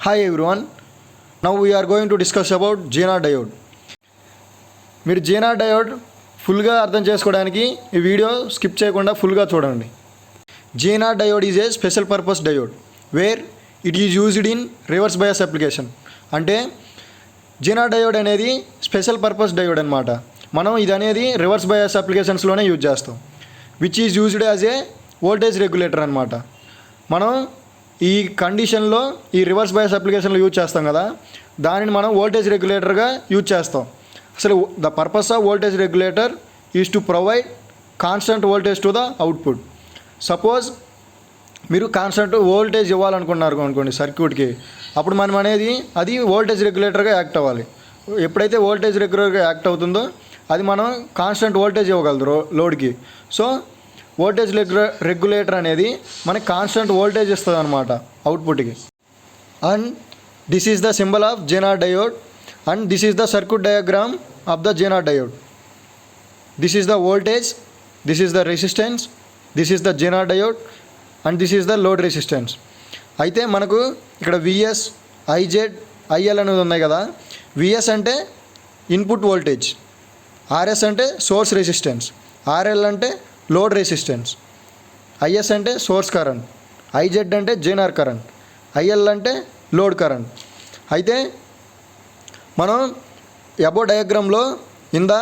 Hi everyone. Now we are going to discuss about GNR diode. మీరు GNR diode ఫుల్గా అర్థం చేసుకోవడానికి ఈ వీడియో స్కిప్ చేయకుండా ఫుల్గా చూడండి. GNR diode is a special purpose diode where it is used in reverse bias application. అంటే GNR diode అనేది స్పెషల్ పర్పస్ డయోడ్ అనమాట. మనం ఇది అనేది రివర్స్ బయాస్ అప్లికేషన్స్లోనే యూజ్ చేస్తాం. Which is used as a voltage regulator అనమాట. మనం ఈ కండిషన్లో ఈ రివర్స్ బయాస్ అప్లికేషన్లో యూజ్ చేస్తాం కదా, దానిని మనం వోల్టేజ్ రెగ్యులేటర్గా యూజ్ చేస్తాం. అసలు the purpose of voltage regulator is to provide constant voltage to the output. Suppose మీరు కాన్స్టెంట్ వోల్టేజ్ ఇవ్వాలనుకున్నారు అనుకోండి సర్క్యూట్కి, అప్పుడు మనం అనేది అది వోల్టేజ్ రెగ్యులేటర్గా యాక్ట్ అవ్వాలి. ఎప్పుడైతే వోల్టేజ్ రెగ్యులేటర్గా యాక్ట్ అవుతుందో అది మనం కాన్స్టెంట్ వోల్టేజ్ ఇవ్వగలదు లోడ్కి. సో వోల్టేజ్ రెగ్యులేటర్ అనేది మనకి కాన్స్టెంట్ వోల్టేజ్ ఇస్తుంది అనమాట అవుట్పుట్కి. And this is the symbol of GNR diode and this is the circuit diagram of the GNR diode. This is the voltage, this is the resistance, this is the GNR diode and this is the load resistance. అయితే మనకు ఇక్కడ VS, IZ, IL అనేది ఉన్నాయి కదా. VS అంటే input voltage, RS అంటే source resistance, RL అంటే load resistance, IS అంటే సోర్స్ కరెంట్, IZ అంటే GNR కరెంట్, IL అంటే లోడ్ కరెంట్. అయితే మనం అబో డయాగ్రామ్లో in the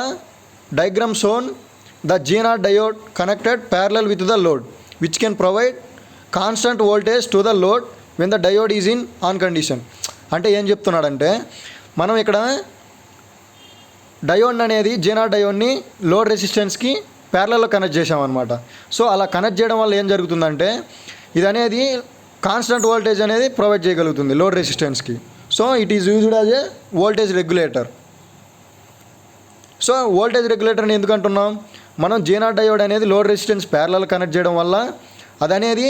diagram shown the GNR diode connected parallel with the load which can provide constant voltage to the load when the diode is in on condition. అంటే ఏం చెప్తున్నాడంటే మనం ఇక్కడ diode అనేది GNR డయోడ్ని లోడ్ రెసిస్టెన్స్కి ప్యారలల్లో కనెక్ట్ చేసామన్నమాట. సో అలా కనెక్ట్ చేయడం వల్ల ఏం జరుగుతుందంటే ఇది అనేది కాన్స్టెంట్ వోల్టేజ్ అనేది ప్రొవైడ్ చేయగలుగుతుంది లోడ్ రెసిస్టెన్స్కి. So it is used as a voltage regulator. So voltage రెగ్యులేటర్ని ఎందుకు అంటున్నాం, మనం GNR diode అనేది లోడ్ రెసిస్టెన్స్ ప్యారలల్ కనెక్ట్ చేయడం వల్ల అది అనేది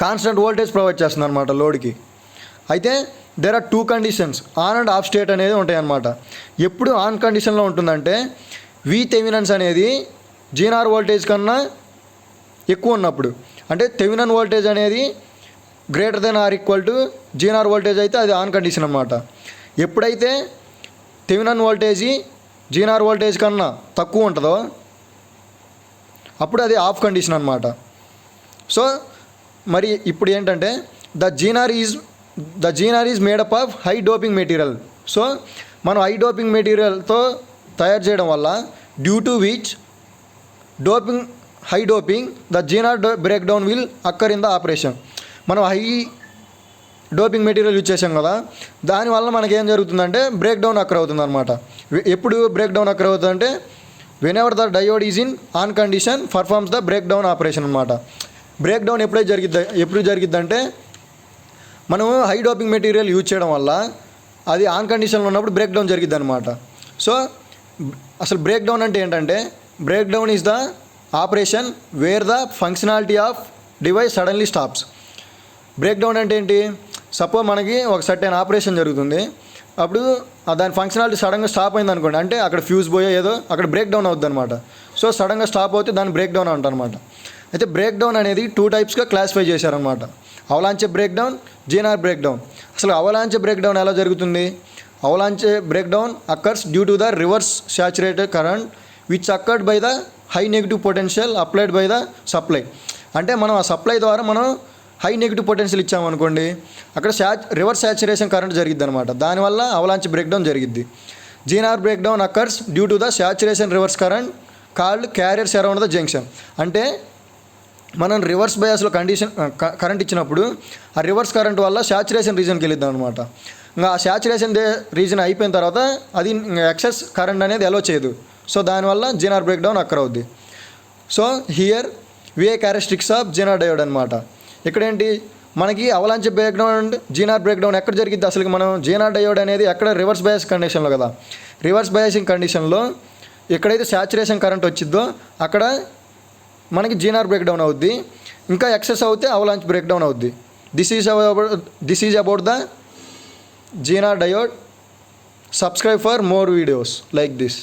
కాన్స్టెంట్ వోల్టేజ్ ప్రొవైడ్ చేస్తుంది అనమాట లోడ్కి. అయితే there are two conditions, on and off state అనేది ఉంటాయి అన్నమాట. ఎప్పుడు ఆన్ కండిషన్లో ఉంటుందంటే V థెవెనిన్స్ అనేది GNR వోల్టేజ్ కన్నా ఎక్కువ ఉన్నప్పుడు, అంటే థెవెనిన్ వోల్టేజ్ అనేది greater than or equal to GNR voltage అయితే అది ఆన్ కండిషన్ అనమాట. ఎప్పుడైతే థెవెనిన్ వోల్టేజీ GNR వోల్టేజ్ కన్నా తక్కువ ఉంటుందో అప్పుడు అది ఆఫ్ కండిషన్ అనమాట. సో మరి ఇప్పుడు ఏంటంటే the GNR is made up of high doping material. So మనం హై డోపింగ్ మెటీరియల్తో తయారు చేయడం వల్ల due to which high doping the GNR break down will అక్కర్ in the operation. మనం హై డోపింగ్ మెటీరియల్ యూజ్ చేసాం కదా, దానివల్ల మనకి ఏం జరుగుతుందంటే బ్రేక్ డౌన్ అక్కర్ అవుతుంది అనమాట. ఎప్పుడు బ్రేక్ డౌన్ అక్కర్ అవుతుందంటే when ever the diode is in on condition performs the break down operation అనమాట. బ్రేక్ డౌన్ ఎప్పుడు జరిగిద్దంటే మనం హై డోపింగ్ మెటీరియల్ యూజ్ చేయడం వల్ల అది ఆన్ కండిషన్లో ఉన్నప్పుడు బ్రేక్ డౌన్ జరిగిద్ది అనమాట. సో అసలు బ్రేక్ డౌన్ అంటే ఏంటంటే break down is the operation wear the functionality of device suddenly stops. Break down అంటే ఏంటి, సపోజ్ మనకి ఒక సర్టెన్ ఆపరేషన్ జరుగుతుంది, అప్పుడు దాని ఫంక్షనాలిటీ సడన్గా స్టాప్ అయింది అనుకోండి, అంటే అక్కడ ఫ్యూజ్ పోయో ఏదో అక్కడ బ్రేక్ డౌన్ అవుద్ది అనమాట. సో సడన్గా స్టాప్ అవుతే దాన్ని బ్రేక్ డౌన్ అంటారనమాట. అయితే బ్రేక్ డౌన్ అనేది 2 టైప్స్గా క్లాసిఫై చేశారనమాట. అవలాంచే break down, GNR break down. అసలు అవలాంచే బ్రేక్ డౌన్ ఎలా జరుగుతుంది, అవలాంచే break down occurs due to the reverse saturated current which occurred by the high negative potential applied by the supply. అంటే మనం ఆ సప్లై ద్వారా మనం హై నెగిటివ్ పొటెన్షియల్ ఇచ్చామనుకోండి, అక్కడ reverse saturation current జరిగిద్ది అనమాట. దానివల్ల అవలాంచ్ బ్రేక్ డౌన్ జరిగిద్ది. GNR break down occurs due to the saturation reverse current called carriers around the junction. అంటే మనం రివర్స్ బయాస్లో కరెంట్ ఇచ్చినప్పుడు ఆ రివర్స్ కరెంట్ వల్ల శాచురేషన్ రీజన్కి వెళ్ళిద్దాం అనమాట. ఇంకా ఆ శాచురేషన్ రీజన్ అయిపోయిన తర్వాత అది ఎక్సెస్ కరెంట్ అనేది ఎలో చేయదు. సో దానివల్ల GNR బ్రేక్ డౌన్ అక్కర్ అవుద్ది. So here VA characteristics of GNR diode అనమాట. ఇక్కడ ఏంటి మనకి అవలాంచే break down and GNR break down ఎక్కడ జరిగిద్ది, అసలు మనం GNR diode అనేది ఎక్కడ రివర్స్ బయాస్ కండిషన్లో కదా, రివర్స్ బయాసింగ్ కండిషన్లో ఎక్కడైతే శాచురేషన్ కరెంట్ వచ్చిద్దో అక్కడ మనకి GNR బ్రేక్ డౌన్ అవుద్ది. ఇంకా ఎక్సెస్ అవుతే అవలాంచ్ బ్రేక్ డౌన్ అవుద్ది. This is about the GNR diode. Subscribe for more videos like this.